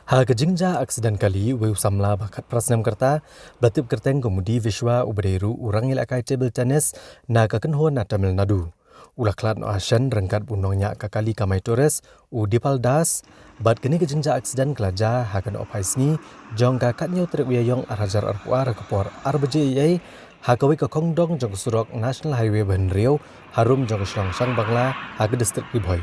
Ha kejingja aksiden kali weu samla bakat prasnam kerta batip kerteng komudi Vishwa Ubreru urang ilakai table tennis na kakenho na Tamil Nadu. Ulah klat no Asian rengkat bunongnya kakali kamai Torres u Dipal Das bat kini kejingja aksiden kelaja hakan opaisni jong kakatnya trek wiyayong arajar arpuar kepor arbaje yai hakawi ke Kongdong jong surok National Highway Banriau harum jong Song Bangla hak distrik Pibhoi.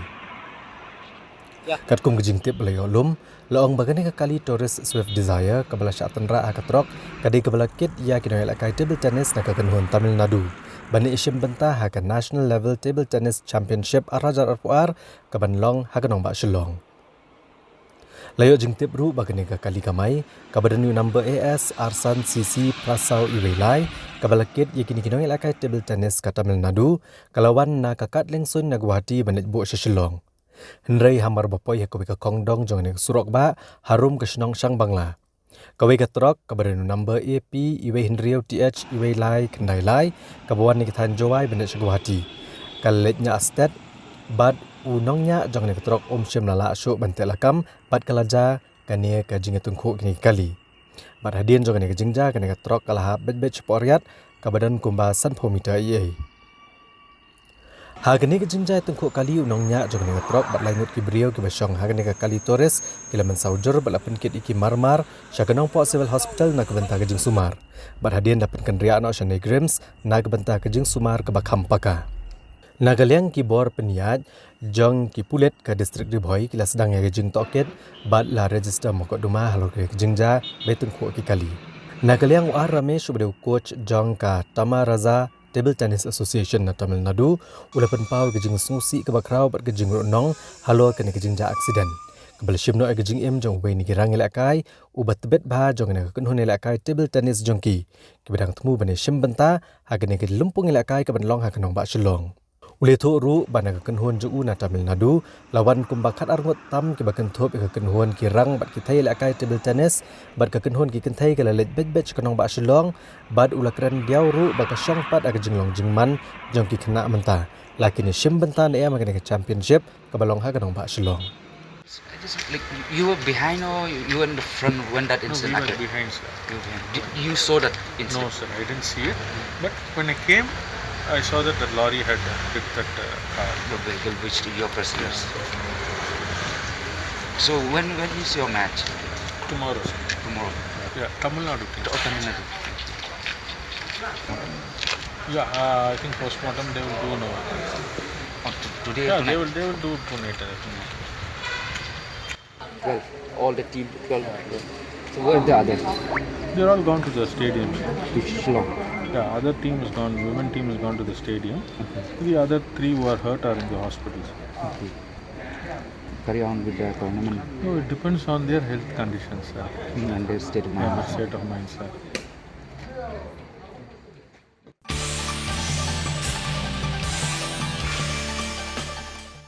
Kat kum kejing tip belayo lum laong bagani kali Torres Swift Desire kabala syatan ra akatrok kadi kabala kit ya kinoy lakai table tennis na kakenhun Tamil Nadu bani isim bentah hakan National Level Table Tennis Championship arajar arpuar kabanlong hakanong ba Shillong. Layo jing tip ru bagani kali kamai kabadanu number AS Arsan CC Prasau Iwelai kabala kit ya kini kinoy lakai table tennis ka Tamil Nadu kalawan na kakat lengsun na Guwahati banit bu Shillong. Hendrai hamar bapoy hakawi ka Kongdong jong ne surok ba harum ke Song Bangla. Kawi ka trok kabarenu number AP iwe Hendriau TH iwe lai kendai lai kabawan ni kitan jowai benet Guwahati. Kaletnya astet bad unongnya jong ne trok shim lala asyuk bantel lakam bad kalaja kania ka jingatungku kini kali. Bad hadian jong ne jingja kania ka trok kalaha bet poriat kabadan kumba san pomita iye. Hagani kejingja tungku kali unongnya jong ne trok bat lainut ki brio ki basong hagani ka kali Torres kilaman saujur bat lapen kit iki marmar syakanong po civil hospital na kebenta kejing sumar bat hadian dapat kendria no shane grims na kebenta kejing sumar ke bakampaka nagaliang ki bor peniat jong ki pulet ke distrik Pibhoi kila sedang ya kejing toket bat la register mokok duma halo ke kejingja betungku ki kali nagaliang war Ramesh ubde coach jong ka Tama Raza Table Tennis Association na Tamil Nadu ulah penpau kejing sungsi ke bakrau bat kejing ronong halo kena kejing ja aksiden kebal shimno kejing em jong wei ni girang ilakai ubat tebet ba jong ne kenhon ilakai table tennis jongki kebedang temu bane shim benta hagane ke lumpung ilakai ke banlong ha kenong ba Shillong ule thu ru bana ke kenhon ju na Tamil Nadu lawan kumbakat arngot tam ke bakan thop ke kenhon ki rang bat ki thai ilakai table tennis bat ke kenhon ki kenthai ke lalet bet kenong ba Shillong bad ulakran diau ru baka syong pat aga jinglong jingman jong ki kena menta lakini shim benta ne ama ke championship ke balong ha kenong ba Shillong. Like you were behind or you were in the front when that incident No, we were happened? behind, sir. You saw that incident? No, sir, I didn't see it. But when I came, I saw that the lorry had hit that car. The vehicle which your prisoners. So when is your match? Tomorrow, sir. Tomorrow. Yeah, Tamil Nadu team. Tamil Nadu. Yeah, I think postmortem they will do now. Today. Yeah, Tonight? they will do tonight. I think. 12. All the team 12. So where are the others? They're all gone to the stadium. To Shillong. Yeah, other team is gone. Women team has gone to the stadium. The other three who are hurt are in the hospitals. Okay. Carry on with the tournament No, it depends on their health conditions, sir. and their state of Yeah, mind. the state of mind, sir.